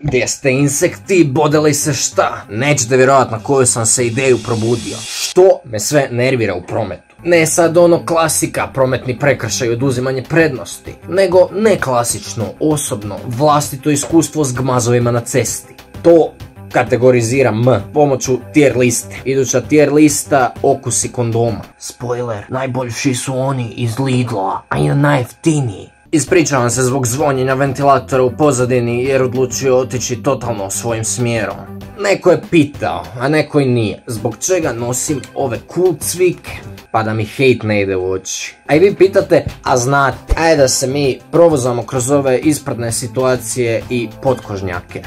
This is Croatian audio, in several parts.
Gdje ste insekti, bodeli se šta? Nećete vjerovati na koju sam se ideju probudio. Što me sve nervira u prometu? Ne sad ono klasika, prometni prekršaj i oduzimanje prednosti, nego ne klasično, osobno, vlastito iskustvo s gmazovima na cesti. To kategoriziram pomoću tier liste. Iduća tier lista, okusi kondoma. Spoiler, najboljši su oni iz Lidla, a i najjeftiniji. Ispričavam se zbog zvonjenja ventilatora u pozadini jer odlučio otići totalno svojim smjerom. Neko je pitao, a neko i nije, zbog čega nosim ove cool cvike, pa da mi hejt ne ide u oči. A i vi pitate, a znate, ajde da se mi provozamo kroz ove ispratne situacije i potkožnjake.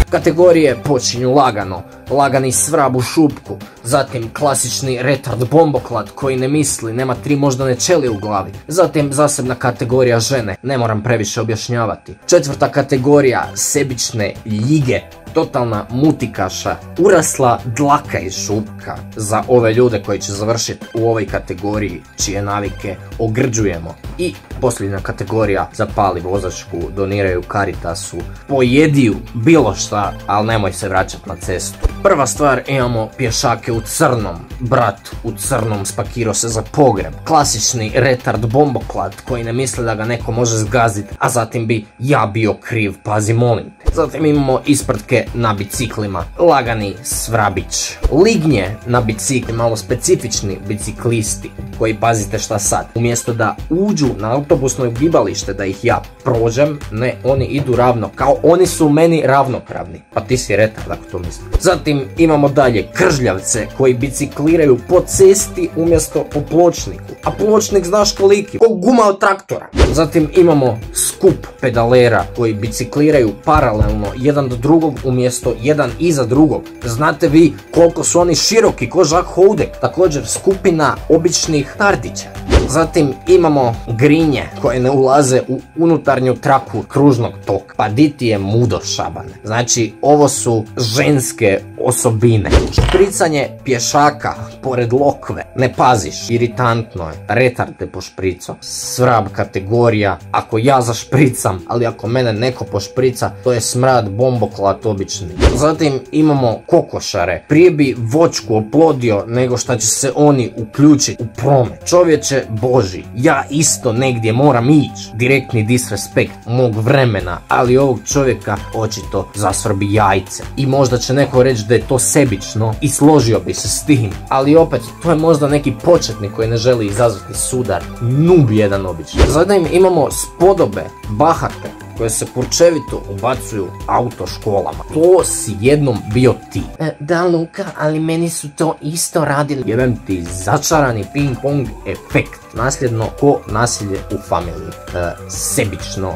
Kategorije počinju lagano, lagani svrab u šupku, zatim klasični retard bomboklad koji ne misli, nema 3 moždane ćelije u glavi, zatim zasebna kategorija žene, ne moram previše objašnjavati. 4. kategorija sebične ljige, totalna mutikaša, urasla dlaka iz šupka za ove ljude koji će završiti u ovoj kategoriji čije navike ogrđujemo. I posljednja kategorija, zapali vozačku, doniraju Caritasu, pojediju bilo šta, ali nemoj se vraćati na cestu. Prva stvar, imamo pješake u crnom, brat u crnom spakirao se za pogreb, klasični retard bomboklad koji ne misli da ga neko može zgaziti, a zatim bi ja bio kriv, pazi molim te. Zatim imamo isprtke na biciklima, lagani svrabić, lignje na bicikli, malo specifični biciklisti koji, pazite šta sad, umjesto da uđu na autobusno ugibalište da ih ja prođem, ne, oni idu ravno, kao oni su meni ravnopravni, pa ti si retard ako to misliš. Zatim imamo dalje kržljavce koji bicikliraju po cesti umjesto po pločniku, a pločnik znaš koliki, ko guma od traktora. Zatim imamo skup pedalera koji bicikliraju paralelno jedan do drugog umjesto jedan iza drugog. Znate vi koliko su oni široki ko Žak Houdek, također skupina običnih tardića. Zatim imamo grinje koje ne ulaze u unutarnju traku kružnog toka. Pa di ti je mudo šabane. Znači ovo su ženske osobine. Špricanje pješaka pored lokve. Ne paziš, iritantno je. Retard te pošprico. Svrab kategorija. Ako ja zašpricam, ali ako mene neko pošprica, to je smrad bomboklat obični. Zatim imamo kokošare. Prije bi voćku oplodio nego što će se oni uključiti u promet. Čovječe Boži, ja isto negdje moram ići. Direktni disrespekt mog vremena, ali ovog čovjeka očito zasvrbi jajce. I možda će neko reći da je to sebično i složio bi se s tim, ali opet to je možda neki početnik koji ne želi izazvati sudar. Nub jedan običan. Zatim imamo spodobe, bahate, koje se purčevito ubacuju autoškolama. To si jednom bio ti. Da Luka, ali meni su to isto radili. Jebem ti začarani ping pong efekt. Nasljedno ko nasilje u familiji. Sebično.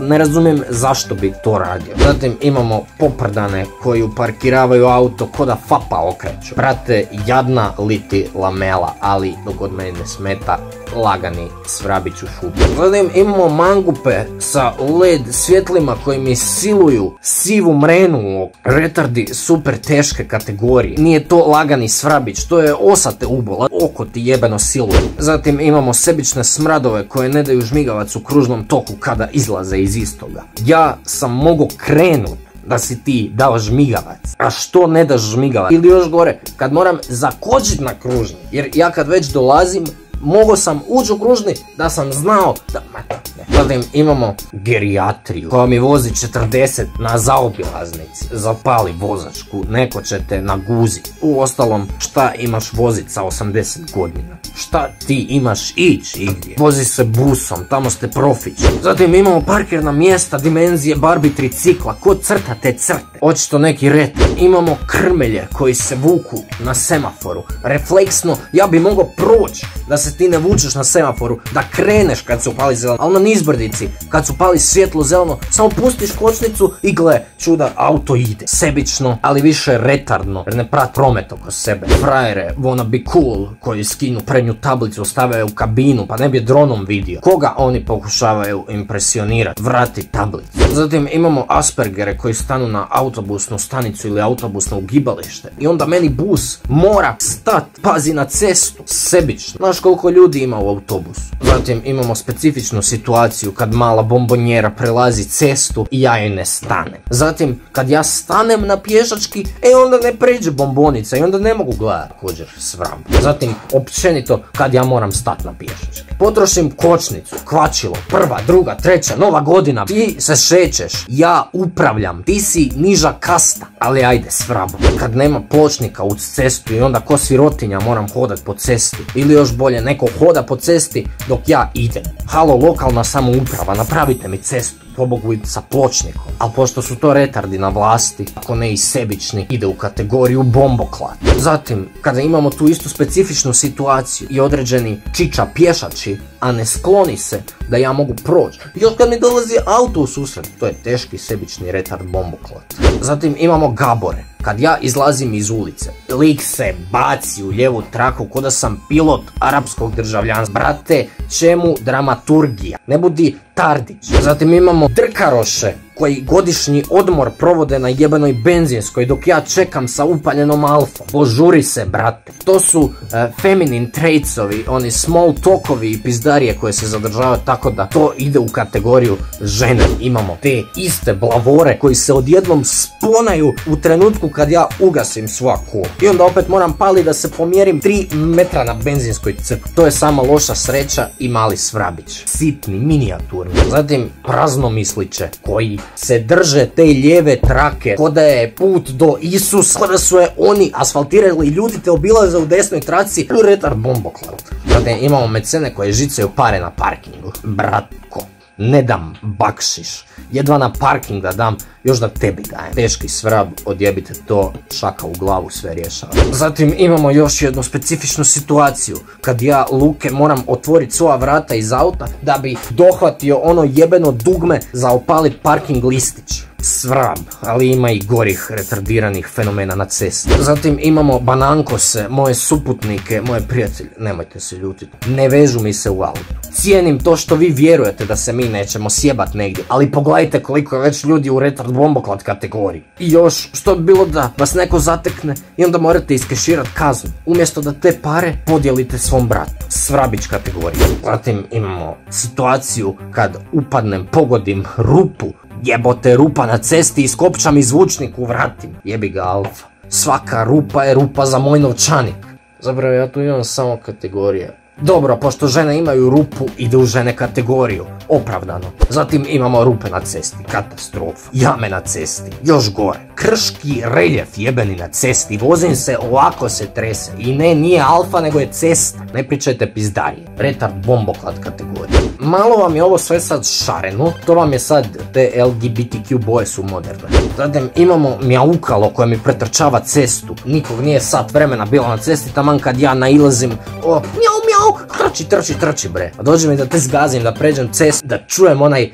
Ne razumijem zašto bi to radio. Zatim imamo poprdane koji uparkiravaju auto ko da fapa okreću. Brate, jadna liti lamela, ali dok god meni ne smeta, lagani svrabić u šupu. Zatim imamo mangupe sa LED svjetlima koji mi siluju sivu mrenu. Retardi super teške kategorije. Nije to lagani svrabić, to je osate ubola, oko ti jebeno siluje. Zatim imamo sebične smradove koje ne daju žmigavac u kružnom toku kada izlaze iz istoga. Ja sam mogo krenut da si ti dao žmigavac, a što ne daš žmigavac? Ili još gore, kad moram zakočit na kružni, jer ja kad već dolazim, mogao sam ući u kružni da sam znao da... Zatim imamo gerijatriju koja mi vozi 40 na zaobilaznici. Zapali vozačku, neko će te naguziti. Uostalom, šta imaš vozit sa 80 godina? Šta ti imaš ići igdje? Vozi se busom, tamo ste profići. Zatim imamo parkirna mjesta, dimenzije Barbie tricikla, ko crta te crte? Očito neki ret. Imamo krmelje koji se vuku na semaforu. Refleksno, ja bi mogao proći da se ti ne vučeš na semaforu, da kreneš kad se upali zeleno, ali na nizbrdici, kad se upali svjetlo zeleno, samo pustiš kočnicu i gle, čuda, auto ide. Sebično, ali više retardno, jer ne prat promet oko sebe. Frajere, wanna be cool, koji skinu prednju tablicu, ostavljaju u kabinu, pa ne bi dronom vidio. Koga oni pokušavaju impresionirati? Vrati tablicu. Zatim imamo Aspergere koji stanu na autobusnu stanicu ili autobusno ugibalište i onda meni bus mora stat, pazi na cestu, sebično. Znaš koliko ljudi ima u autobusu? Zatim imamo specifičnu situaciju kad mala bombonjera prelazi cestu i ja joj ne stanem. Zatim kad ja stanem na pješački, onda ne pređe bombonica i onda ne mogu gledat također svrab. Zatim općenito kad ja moram stat na pješački. Potrošim kočnicu, kvačilo, prva, druga, treća, nova godina, ti se šećeš, ja upravljam, ti si niža kasta, ali ajde svrabo. Kad nema pločnika uz cestu i onda ko sirotinja moram hodat po cesti, ili još bolje neko hoda po cesti dok ja idem. Halo, lokalna samouprava, napravite mi cestu, pobogu i sa pločnikom. Ali pošto su to retardi na vlasti, ako ne i sebični, ide u kategoriju bomboklat. Zatim, kada imamo tu istu specifičnu situaciju i određeni čiča pješači, a ne skloni se da ja mogu proći, još kad mi dolazi auto u susret, to je teški sebični retard bomboklat. Zatim imamo gabore. Kad ja izlazim iz ulice, lik se baci u lijevu traku ko da sam pilot arapskog državljanstva. Brate, čemu dramaturgija? Ne budi Tardić. Zatim imamo drkaroše koji godišnji odmor provode na jebenoj benzinskoj dok ja čekam sa upaljenom alfom. Požuri se, brate. To su feminine traitsovi, oni small talkovi i pizdarije koje se zadržavaju, tako da to ide u kategoriju žene. Imamo te iste blavore koji se odjednom sponaju u trenutku kad ja ugasim svoja kola. I onda opet moram pali da se pomjerim 3 metra na benzinskoj crti. To je sama loša sreća i mali svrabić. Sitni, minijaturni. Zatim praznomisliće koji se drže te lijeve trake ko da je put do Isusa, ko da su je oni asfaltirali i ljudi te obilaze u desnoj traci. Retard bomboklat. Zatim imamo mecene koje žicaju pare na parkingu. Bratko, ne dam bakšiš, jedva na parking da dam, još da tebi dajem. Teški svrab, odjebite to, šaka u glavu sve rješava. Zatim imamo još jednu specifičnu situaciju, kad ja, Luke, moram otvoriti svoja vrata iz auta da bi dohvatio ono jebeno dugme za opalit parking listić. Svrab, ali ima i gorih retardiranih fenomena na cesti. Zatim imamo banankose, moje suputnike, moje prijatelje, nemojte se ljutiti, ne vežu mi se u auto. Cijenim to što vi vjerujete da se mi nećemo sjebat negdje, ali pogledajte koliko je već ljudi u retard bomboklat kategoriji. I još, što bi bilo da vas neko zatekne i onda morate iskeširat kaznu, umjesto da te pare podijelite svom bratu. Svrabić kategorija. Zatim imamo situaciju kad upadnem, pogodim rupu, jebote, rupa na cesti, iskopčam i zvučnik u vratim. Jebi ga alfa. Svaka rupa je rupa za moj novčanik. Zapravo ja tu imam samo kategorije. Dobro, pošto žene imaju rupu, ide u žene kategoriju. Opravdano. Zatim imamo rupe na cesti. Katastrofa. Jame na cesti. Još gore. Krški reljef jebeni na cesti. Vozim se, ovako se trese. I ne, nije alfa, nego je cesta. Ne pričajte pizdarije. Retard bomboklat kategorija. Malo vam je ovo sve sad šareno. To vam je sad, te LGBTQ boje su moderne. Zatim imamo mjaukalo koje mi pretrčava cestu. Nikog nije sat vremena bilo na cesti, taman kad ja nailazim. Mjau, mjau. Trči bre. A dođe mi da te zgazim, da pređem cestu, da čujem onaj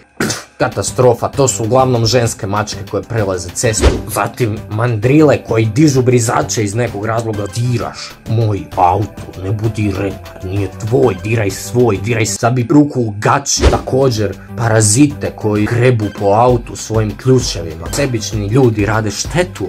katastrofa. To su uglavnom ženske mačke koje prelaze cestu. Zatim mandrile koji dižu brizače iz nekog razloga. Diraš moj auto, ne budi retard, nije tvoj, diraj svoj, diraj sabi ruku u gači. Također parazite koji grebu po autu svojim ključevima. Sebični ljudi rade štetu.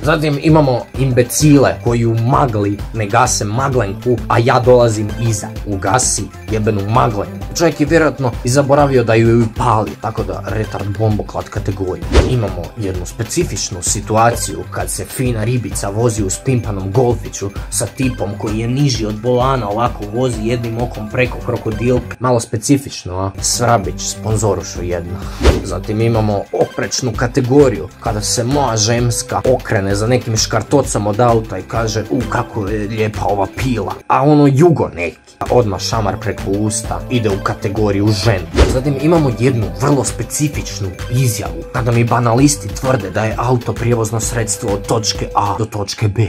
Zatim imamo imbecile koji u magli ne gase maglenku, a ja dolazim iza. Ugasi jebenu maglenku. Čovjek je vjerojatno i zaboravio da ju pali, tako da retard bomboklat kategorija. Imamo jednu specifičnu situaciju kad se fina ribica vozi u spimpanom golfiću sa tipom koji je niži od bolana, ovako vozi jednim okom preko krokodilka. Malo specifično, a? Svrabić, sponzorušu jedno. Zatim imamo oprečnu kategoriju kada se moja ženska okrene za nekim škartocom od auta i kaže kako je lijepa ova pila, a ono jugo neki. Odmah šamar preko usta ide u kategoriju žene. Zatim imamo jednu vrlo specifičnu izjavu kada mi banalisti tvrde da je auto prijevozno sredstvo od točke A do točke B.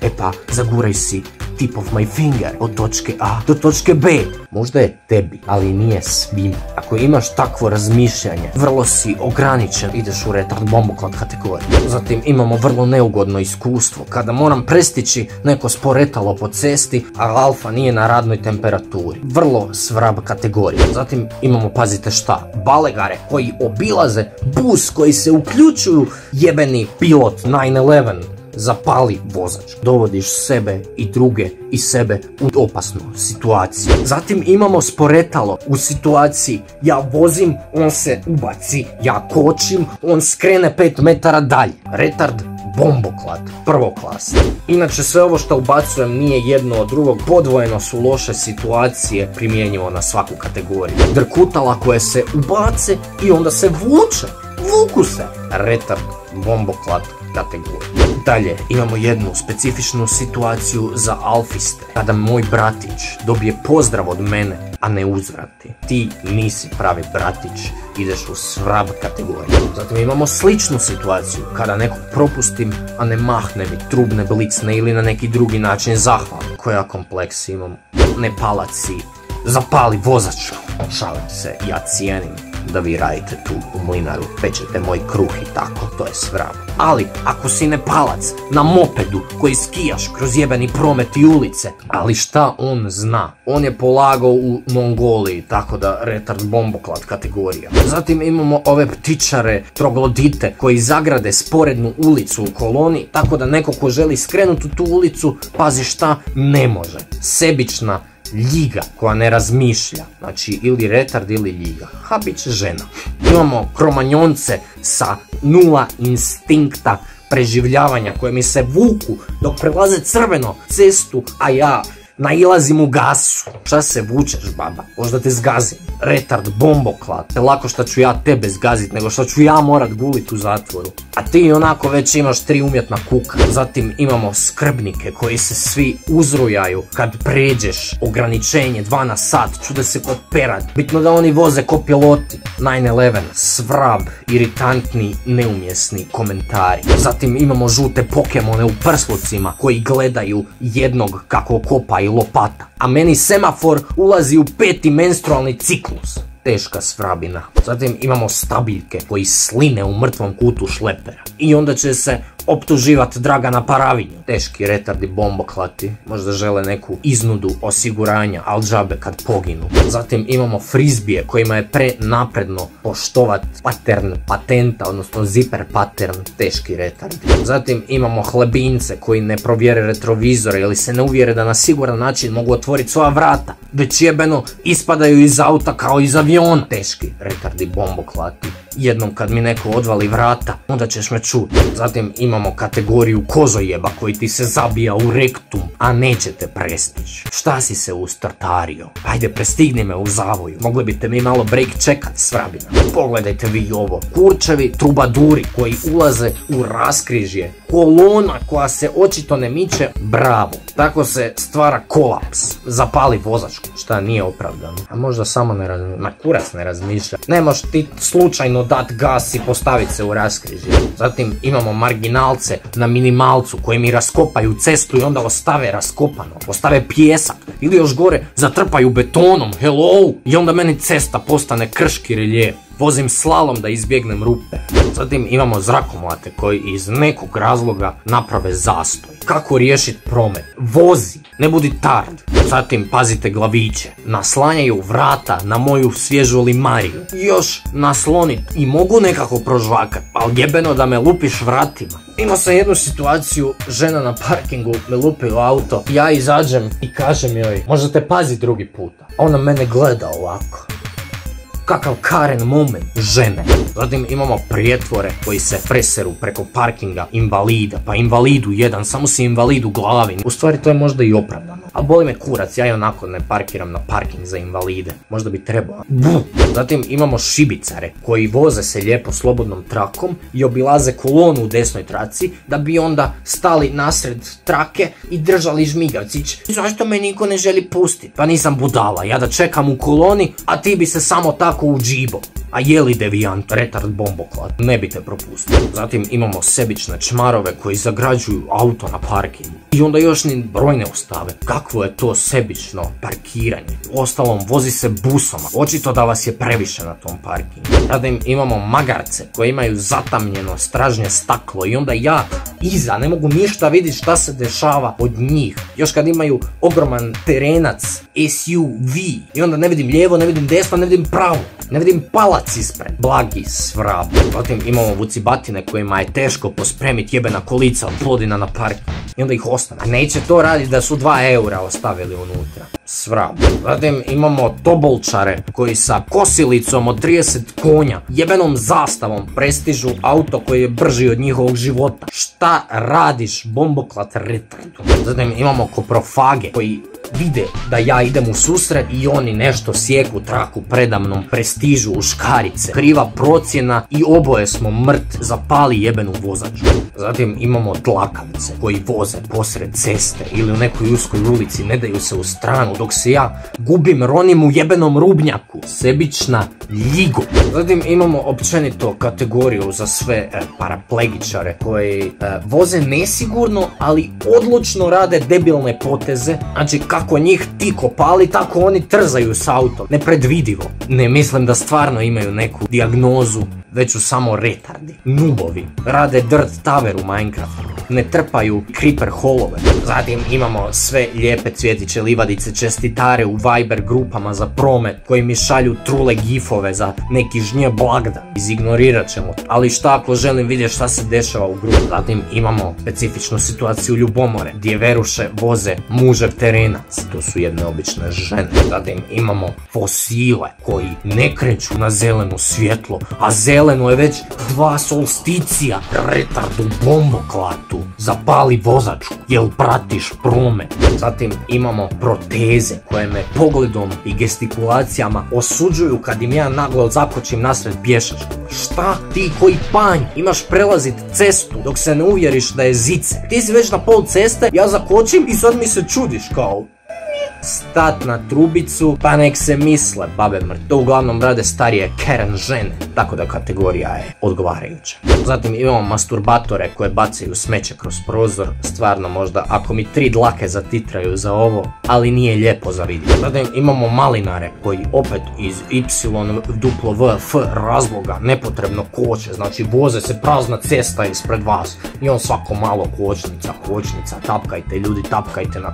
E pa, zaguraj si tip of my finger od točke A do točke B. Možda je tebi, ali nije svim. Ako imaš takvo razmišljanje, vrlo si ograničen, ideš u retard bomboklad kategoriju. Zatim imamo vrlo neugodno iskustvo, kada moram prestići neko sporetalo po cesti, a alfa nije na radnoj temperaturi. Vrlo svrab kategorija. Zatim imamo, pazite šta, balegare koji obilaze bus, koji se uključuju, jebeni pilot 911. Zapali vozač. Dovodiš sebe i druge i sebe u opasnu situaciju. Zatim imamo sporetalo u situaciji ja vozim, on se ubaci, ja kočim, on skrene 5 metara dalje. Retard bomboklad, prvoklasni. Inače sve ovo što ubacujem nije jedno od drugog, podvojeno su loše situacije, primjenjivo na svaku kategoriju. Drkutala koje se ubace i onda se vuku se. Retard bomboklad kategoriju. Dalje imamo jednu specifičnu situaciju za alfiste. Kada moj bratić dobije pozdrav od mene, a ne uzvrati. Ti nisi pravi bratić, ideš u svrab kategoriju. Zatim imamo sličnu situaciju kada nekog propustim, a ne mahne mi, trubne, blicne ili na neki drugi način zahval. Koja kompleks imam? Ne palaci, zapali vozačku. Šalim se, ja cijenim da vi radite tu u mlinaru, pečete moj kruh i tako, to je svrab. Ali, ako si Nepalac na mopedu koji skijaš kroz jebeni promet i ulice, ali šta on zna? On je polagao u Mongoliji, tako da retard bomboklad kategorija. Zatim imamo ove ptičare, troglodite, koji zagrade sporednu ulicu u koloni, tako da neko ko želi skrenuti u tu ulicu, pazi šta, ne može. Sebična ljiga koja ne razmišlja, znači ili retard ili ljiga, bit će žena. Imamo kromanjonce sa 0 instinkta preživljavanja koje mi se vuku dok prelaze crveno cestu, a ja nailazim u gasu. Šta se vučeš, baba? Možda te zgazim. Retard bomboklad. Lako šta ću ja tebe zgazit, nego šta ću ja morat gulit u zatvoru. A ti onako već imaš 3 umjetna kuka. Zatim imamo skrbnike koji se svi uzrujaju kad pređeš ograničenje 2 na sat. Čude se kod perad. Bitno da oni voze ko piloti. 911. Svrab. Iritantni, neumjesni komentari. Zatim imamo žute pokemone u prslucima koji gledaju jednog kako kopa i lopata. A meni semafor ulazi u 5. menstrualni ciklus. Teška svrabina. Zatim imamo stabiljke koji sline u mrtvom kutu šlepera. I onda će se optuživat Dragana Paravinju. Teški retardi bomboklati. Možda žele neku iznudu osiguranja, al džabe kad poginu. Zatim imamo frizbije kojima je prenapredno poštovat pattern patenta, odnosno zipper pattern. Teški retardi. Zatim imamo hlebince koji ne provjere retrovizore ili se ne uvjere da na siguran način mogu otvoriti svoja vrata. Već jebeno ispadaju iz auta kao iz aviona. Teški retardi bomboklati. Jednom kad mi neko odvali vrata, onda ćeš me čuti. Zatim imamo kategoriju kozojeba koji ti se zabija u rektum, a neće te prestići. Šta si se ustartario? Ajde, prestigni me u zavoju. Mogli biste mi malo break čekat, svrabina. Pogledajte vi ovo. Kurčevi trubaduri koji ulaze u raskrižje. Kolona koja se očito ne miče. Bravo. Tako se stvara kolaps. Zapali vozačku. Šta nije opravdano. A možda samo ne razmišlja. Ma kurac ne razmišlja. Ne možeš ti slučajno dat gas i postaviti se u raskrižje. Zatim imamo marginalce na minimalcu koji mi raskopaju cestu i onda ostave raskopano. Ostave pijesak. Ili još gore zatrpaju betonom. Hello! I onda meni cesta postane krški reljef. Vozim slalom da izbjegnem rupe. Zatim imamo zrakomlate koji iz nekog razloga naprave zastoj. Kako riješiti promet? Vozi, ne budi tard. Zatim pazite glaviće. Naslanjaju vrata na moju svježu limariju. Još naslonit i mogu nekako prožvakat, ali jebeno da me lupiš vratima. Imao sam jednu situaciju, žena na parkingu me lupi u auto. Ja izađem i kažem joj, možete paziti drugi puta. Ona mene gleda ovako. Kakav Karen moment žene. Zatim imamo prijetvore koji se preseru preko parkinga invalida. Pa invalidu jedan, samo si invalid u glavi. U stvari to je možda i opravdano. A boli me kurac, ja i onako ne parkiram na parking za invalide. Možda bi trebao. Zatim imamo šibicare koji voze se lijepo slobodnom trakom i obilaze kolonu u desnoj traci da bi onda stali nasred trake i držali žmigavcić. Zašto me niko ne želi pustiti? Pa nisam budala, ja da čekam u koloni, a ti bi se samo tako u džibo. A je li devijant, retard, bomboklat? Ne bi te propustio. Zatim imamo sebične čmarove koji zagrađuju auto na parkingu. I onda još ni broj ne ostave. Kakvo je to sebično parkiranje? Uostalom, vozi se busom. Očito da vas je previše na tom parkingu. Zatim imamo magarce koji imaju zatamnjeno stražnje staklo i onda ja iza ne mogu ništa vidjeti šta se dešava od njih. Još kad imaju ogroman terenac SUV i onda ne vidim lijevo, ne vidim desno, ne vidim pravo, ne vidim palac ispred. Blagi svrab. Zatim imamo vucibatine kojima je teško pospremiti jebena kolica od plodina na parkingu i onda ih ostane. A neće to raditi da su 2 eura ostavili unutra. Svrab. Zatim imamo tobolčare koji sa kosilicom od 30 konja, jebenom zastavom prestižu auto koji je brži od njihovog života. Šta radiš, bomboklat retardu? Zatim imamo koprofage koji vide da ja idem u susret i oni nešto sjeku traku predamnom, prestižu u škarice. Kriva procjena i oboje smo zapali jebenu vozaču. Zatim imamo dlakavce koji voze posred ceste ili u nekoj uskoj ulici, ne daju se u stranu dok se ja gubim, ronim u jebenom rubnjaku. Sebična ljigo. Zatim imamo općenito kategoriju za sve paraplegičare koji voze nesigurno, ali odlučno rade debilne poteze. Znači kako njih ti kopali, tako oni trzaju s autom. Nepredvidivo. Ne mislim da stvarno imaju neku dijagnozu, već su samo retardi. Nubovi. Rade dirt tower u Minecraftu. Ne trpaju creeper holove. Zatim imamo sve lijepe cvjetiće, livadice, čestitare u Viber grupama za promet koji mi šalju trule gifove za neki žnje blagdan. Izignorirat ćemo to. Ali šta ako želim vidjeti šta se dešava u grupu? Zatim imamo specifičnu situaciju ljubomore gdje veruše voze mužev terenac. To su jedne obične žene. Zatim imamo fosile koji ne kreću na zeleno svjetlo, a zeleno je već 2 solsticija. Retardu, bomboklatu, zapali vozačku, jel pratiš promet? Zatim imamo proteze koje me pogledom i gestikulacijama osuđuju kad im ja naglo zakočim nasred pješačkog. Šta ti koji panj imaš prelazit cestu dok se ne uvjeriš da je zice? Ti si već na pol ceste, ja zakočim i sad mi se čudiš kao... Stat na trubicu, pa nek se misle, babe mrte. To uglavnom rade starije Karen žene, tako da kategorija je odgovarajuća. Zatim imamo masturbatore koje bacaju smeće kroz prozor, stvarno možda ako mi 3 dlake zatitraju za ovo, ali nije lijepo za vidjeti. Zatim imamo malinare koji opet iz YWF razloga nepotrebno koče, znači voze se prazna cesta ispred vas i on svako malo kočnica, tapkajte ljudi, tapkajte na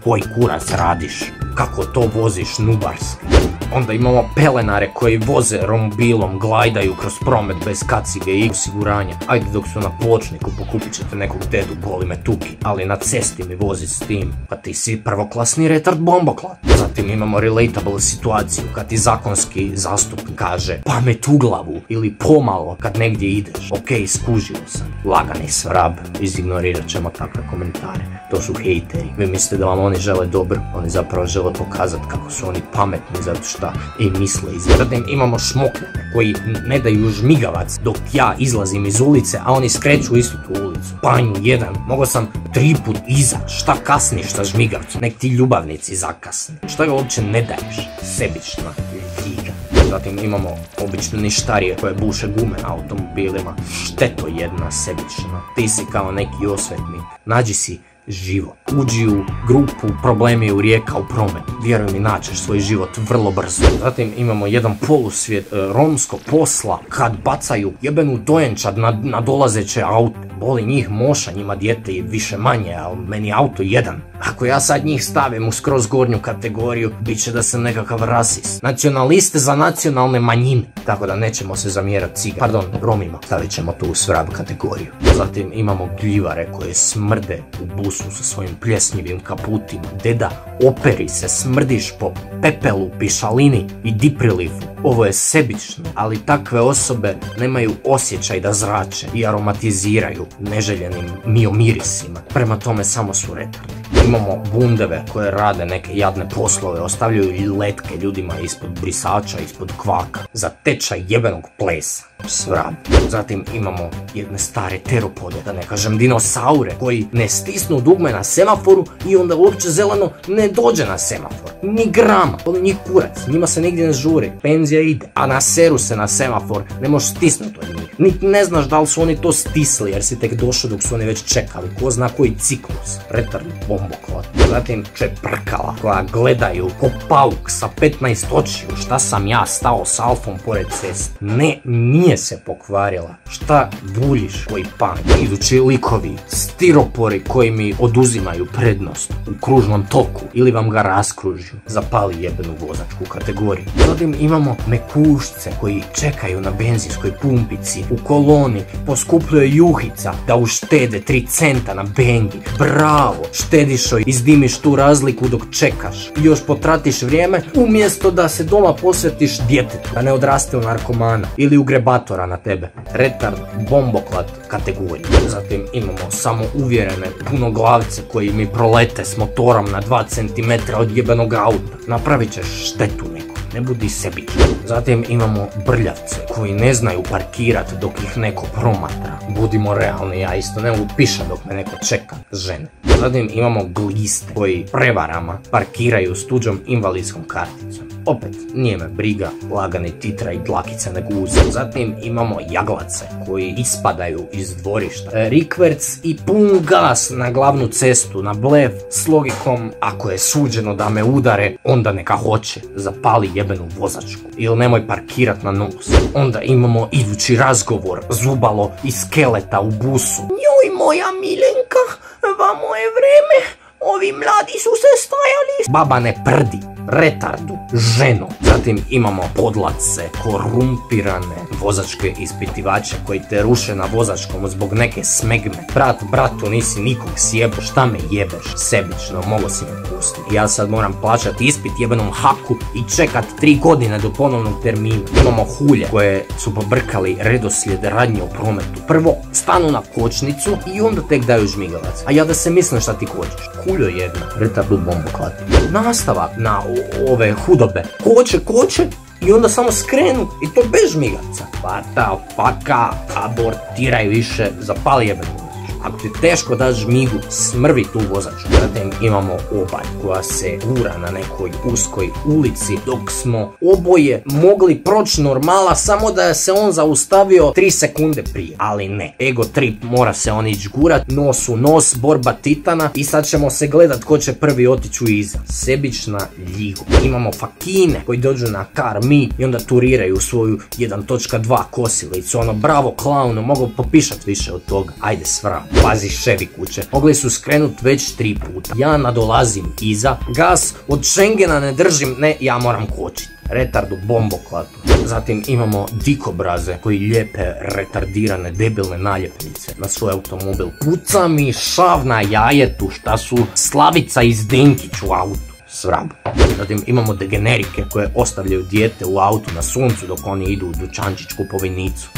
koji kurac radiš. Kako to voziš nubarski? Onda imamo pelenare koji voze romobilom, glajdaju kroz promet bez kacige i osiguranja. Ajde dok su na pločniku pokupit ćete nekog dedu boli me tuki, ali na cesti mi vozi s tim, pa ti si prvoklasni retard bomboklat. Zatim imamo relatable situaciju kad ti zakonski zastupnik kaže pamet u glavu ili pomalo kad negdje ideš. Ok, skužio sam. Lagani svrab, izignorirat ćemo takve komentare. To su hejteri. Vi mislite da vam oni žele dobro, oni zapravo žele pokazati kako su oni pametni zato šta i misle. Zatim imamo šmokljane koji ne daju žmigavac dok ja izlazim iz ulice, a oni skreću istu tu ulicu. Panju jedan, mogao sam 3 put izaći. Šta kasniš sa žmigavcom? Nek ti ljubavnici zakasni. Šta ga uopće ne daješ? Sebična ljiga. Zatim imamo obične ništarije koje buše gume na automobilima. Šteto jedna sebična. Ti si kao neki osvetnik. Nađi si život. Uđi u grupu Problemi u rijeka u promet. Vjeruj mi, naćeš svoj život vrlo brzo. Zatim imamo jedan polusvijet romskog posla kad bacaju jebenu dojenčad na dolazeće auto. Boli njih moša, njima dijete je više manje, ali meni auto jedan. Ako ja sad njih stavim u skroz gornju kategoriju, bit će da sam nekakav rasist. Nacionaliste za nacionalne manjine. Tako da nećemo se zamjerati Romima. Stavit ćemo tu u svrab kategoriju. Zatim imamo gljivare koje smrde u busu sa svojim pljesnjivim kaputima. Deda, operi se, smrdiš po pepelu, pišalini i diprilifu. Ovo je sebično, ali takve osobe nemaju osjećaj da zrače i aromatiziraju neželjenim miomirisima. Prema tome samo su retardi. Imamo bundeve koje rade neke jadne poslove, ostavljaju letke ljudima ispod brisača, ispod kvaka, za tečaj jebenog plesa. Svrab. Zatim imamo jedne stare teropode, da ne kažem dinosaure, koji ne stisnu dugme na semaforu i onda uopće zeleno ne ne dođe na semafor, ni grama, boli njih kurac, njima se nigdje ne žuri, penzija ide, a naseru se na semafor, ne možeš stisnuti od njih, niti ne znaš da li su oni to stisli jer si tek došao dok su oni već čekali, ko zna koji ciklus, retardni bomboklat, zatim čeprkala koja gledaju ko pauk sa 15 očiju, šta sam ja stao s Alfom pored ceste, ne, nije se pokvarila, šta buljiš koji pan, idući likovi, stiropori koji mi oduzimaju prednost u kružnom toku ili vam ga raskružju, zapali jebenu vozačku kategoriju. Zatim imamo mekušce koji čekaju na benzinskoj pumpici, u koloni poskupljuje juhica da uštede 3 centa na bengi, bravo, štedišoj, izdimiš tu razliku dok čekaš i još potratiš vrijeme umjesto da se doma posvetiš djetetu, da ne odraste u narkomana ili u grebatora na tebe, retard, bomboklat kategoriju. Zatim imamo samo uvjerene punoglavce koji mi prolete s motorom na 2 cm od jebenog auta, napravit ćeš štetu nekom, ne budi sebičan. Zatim imamo brljavce koji ne znaju parkirat dok ih neko promatra, budimo realni, ja isto ne mogu pišat dok me neko čeka, žene. Zatim imamo gliste koji prevarama parkiraju s tuđom invalidskom karticom. Opet, nije me briga, lagani titra i dlakice ne guze. Zatim imamo jaglace koji ispadaju iz dvorišta. Rikverc i pun gas na glavnu cestu, na blef, s logikom ako je suđeno da me udare, onda neka hoće, zapali jebenu vozačku. Ili nemoj parkirat na nos. Onda imamo idući razgovor, zubalo i skeleta u busu. Joj moja milenka, vamo je vreme, ovi mladi su se stajali. Baba ne prdi, retardu, ženo. Zatim imamo podlace, korumpirane vozačke ispitivače koji te ruše na vozačkom zbog neke smegme. Bratu, nisi nikog sjebo, šta me jebeš, sebično, mogo si me pustiti. Ja sad moram plaćati ispit jebenom haku i čekat 3 godine do ponovnog termina. Imamo hulje koje su pobrkali redoslijed radnje u prometu. Prvo stanu na kočnicu i onda tek daju žmigavac. A ja da se mislim šta ti kočiš. Huljo jedna, retardu bomboklat. Nastavak na ove hudobe. Koče i onda samo skrenu i to bez žmigavca. Pata, paka, abortiraj više, zapali jebenu. Ako ti teško daš žmigu, smrvi tu vozaču. Zatim imamo obalj koja se gura na nekoj uskoj ulici dok smo oboje mogli proći normala samo da se on zaustavio 3 sekunde prije. Ali ne, ego trip, mora se on ići gurat, nos u nos, borba titana i sad ćemo se gledat ko će prvi otići u iza. Sebična ljigu. Imamo fakine koji dođu na car me i onda turiraju svoju 1.2 kosilicu. Ono, bravo klaunu, mogu popišat više od toga. Ajde svra. Pazi ševi kuće, mogli su skrenut već 3 puta. Ja nadolazim iza, gas od Schengena ne držim, ne, ja moram kočiti. Retardu bomboklatu. Zatim imamo dikobraze koji lijepe retardirane debilne naljepnice na svoj automobil. Puca mi šav na jajetu, šta su Slavica iz Dinkić u autu. Svrab. Zatim imamo degenerike koje ostavljaju dijete u autu na suncu dok oni idu u dućančić kupovinicu.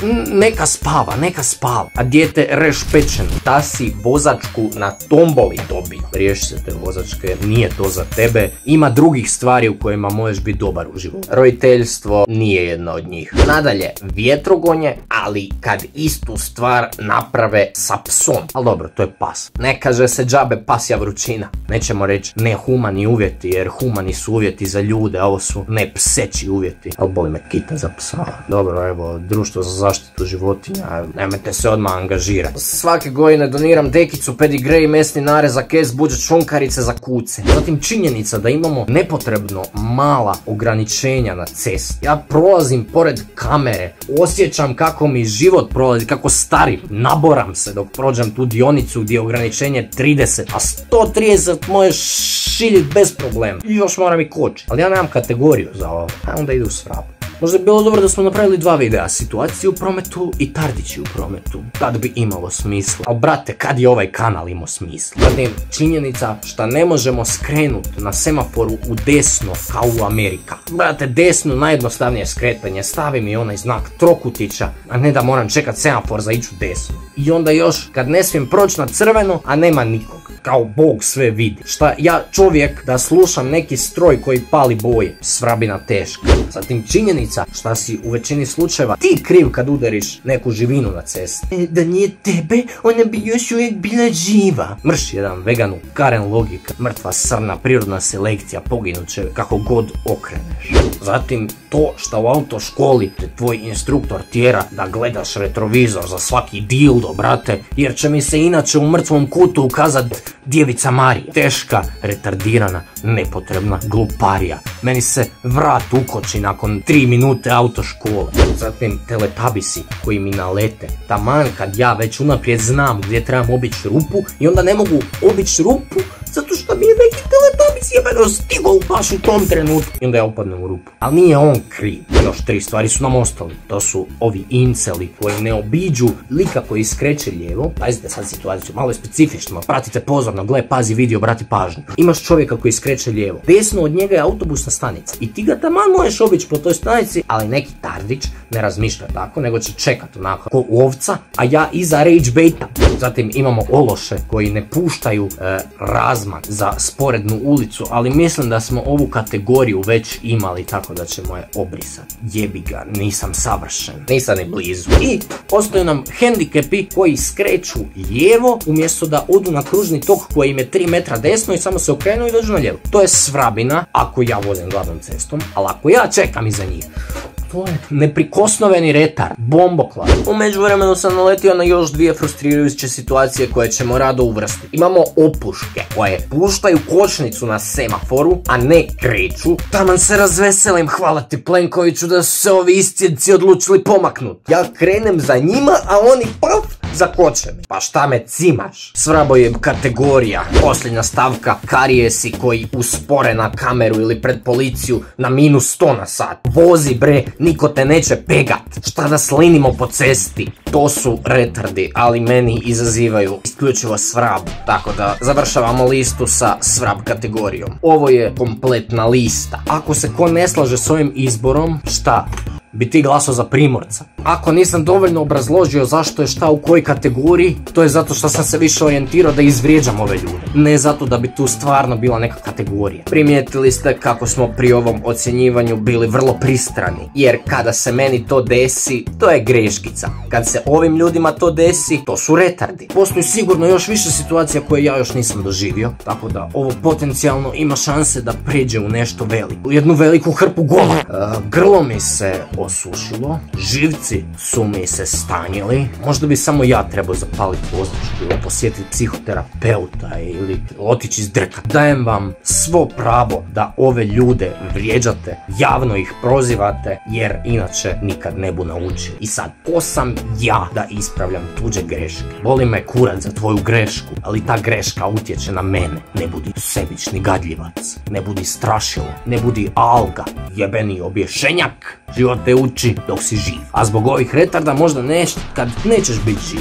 Neka spava, a dijete rešpečen. Da si vozačku na tomboli dobio. Riješi se te vozačke, nije to za tebe. Ima drugih stvari u kojima možeš biti dobar u životu. Roditeljstvo nije jedna od njih. Nadalje, vjetrogonje, ali kad istu stvar naprave sa psom. Ali dobro, to je pas. Ne kaže se džabe pasja vrućina. Nećemo reći nehumani uvjeti, jer humani su uvjeti za ljude, a ovo su ne pseći uvjeti. Ali boli me kita za psa. Dobro, evo, društvo za zaštitu životinja, nemojte se odmah angažirati. Svake godine doniram dekicu, pedigrej, mesni narezak, kes, budžet, šunkarice za kuce. Zatim činjenica da imamo nepotrebno mala ograničenja na cesti. Ja prolazim pored kamere, osjećam kako mi život prolazi, kako starim, naboram se dok prođem tu dionicu gdje je ograničenje 30, a 130 možeš šiljit bez problema. I još moram i kočiti. Ali ja nemam kategoriju za ovo. A onda idu s frabu. Možda bi bilo dobro da smo napravili 2 videa, situacije u prometu i tardići u prometu. Tad bi imalo smisla. Ali brate, kad je ovaj kanal imao smisla? Zatim, činjenica šta ne možemo skrenuti na semaforu u desno kao u Amerika. Brate, desno najjednostavnije skretanje, stavi mi onaj znak trokutića, a ne da moram čekat semafor za ići u desno. I onda još, kad ne smijem proći na crveno, a nema nikog. kao Bog sve vidi. Šta ja čovjek da slušam neki stroj koji pali boje, svrabina teška. Zatim činjenica šta si u većini slučajeva ti kriv kad udariš neku živinu na cesti. Da nije tebe, ona bi još uvijek bila živa. Mrš jedan veganu, Karen logika, mrtva srna, prirodna selekcija, poginuće kako god okreneš. Zatim to što u autoškoli te tvoj instruktor tjera da gledaš retrovizor za svaki dildo, brate, jer će mi se inače u mrtvom kutu ukazat djevica Marija. Teška, retardirana, nepotrebna gluparija. Meni se vrat ukoči nakon 3 minute autoškole. Zatim teletabisi koji mi nalete. Taman kad ja već unaprijed znam gdje trebam obići rupu i onda ne mogu obići rupu zato što mi je neki teletabis jebeno stigao baš u tom trenutku. I onda ja upadnem u rupu. Ali nije on kriv. Još 3 stvari su nam ostali. To su ovi inceli koji ne obiđu lika koji skreće lijevo. Pazite sad situaciju, malo je specifično. Pratite pozorno, gle, pazi video, obrati pažnju. Imaš čovjeka koji skreće lijevo. Desno od njega je autobusna stanica. I ti ga taman možeš obići po toj stanici, ali neki tardić ne razmišlja tako, nego će čekat onako ko ovca, a ja iza rage baita. Zatim imamo ološe koji ne puštaju razmak za sporednu ulicu, ali mislim da smo ovu kategoriju već imali, tako da ćemo je obrisati. Jebi ga, nisam savršen, nisam ni blizu. I ostaju nam hendikepi koji skreću lijevo umjesto da odu na kružni tok koji im je 3 metra desno i samo se okrenu i dođu na lijevo. To je svrabina ako ja vozim glavnom cestom, ali ako ja čekam iza njih, to je neprikosnoveni retard, bomboklad. U međuvremenu sam naletio na još 2 frustrirajuće situacije koje ćemo rado uvrstiti. Imamo opuške koje puštaju kočnicu na semaforu, a ne kreću. Taman se razveselim, hvala ti Plenkoviću da su se ovi iscijedci odlučili pomaknuti. Ja krenem za njima, a oni paf, zakoče me. Pa šta me cimaš? Svrabo je kategorija. Posljednja stavka, karijesi koji uspore na kameru ili pred policiju na -100 na sat. Vozi bre, niko te neće pegat. Šta da slinimo po cesti? To su retardi, ali meni izazivaju isključivo svrabu. Tako da završavamo listu sa svrab kategorijom. Ovo je kompletna lista. Ako se ko ne slaže s ovim izborom, šta? Bi ti glasao za Primorca? Ako nisam dovoljno obrazložio zašto je šta u kojoj kategoriji, to je zato što sam se više orijentirao da izvrijeđam ove ljude. Ne zato da bi tu stvarno bila neka kategorija. Primijetili ste kako smo pri ovom ocjenjivanju bili vrlo pristrani, jer kada se meni to desi, to je greškica. Kad se ovim ljudima to desi, to su retardi. Postoji sigurno još više situacija koje ja još nisam doživio, tako da ovo potencijalno ima šanse da pređe u nešto veliko. U jednu veliku hrpu gola. Grlo mi se osušilo, živci su mi se stanjili, možda bi samo ja trebao zapaliti vozačku ili posjetiti psihoterapeuta ili otići izdrkat. Dajem vam svo pravo da ove ljude vrijeđate, javno ih prozivate, jer inače nikad ne bu naučili. I sad, ko sam ja da ispravljam tuđe greške? Boli me kurac za tvoju grešku, ali ta greška utječe na mene. Ne budi sebični gadljivac, ne budi strašilo, ne budi alga, jebeni obješenjak. Život te uči dok si živ. A zbog ovih retarda možda kad nećeš biti živ.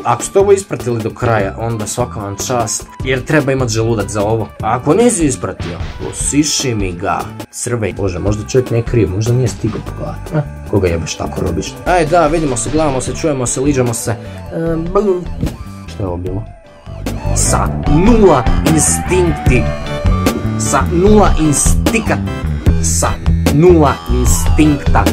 Ako ste ovo ispratili do kraja, onda svaka vam čast, jer treba imat želudac za ovo. A ako nisi ispratio, osiši mi ga. Crvej. Bože, možda čovjek ne kriv, možda nije stigao pogledati. Koga jebeš tako robiš? Aj da, vidimo se, gledamo se, čujemo se, liđamo se. Što je ovo bilo? Sa nula instinkti. Sa nula instinkta.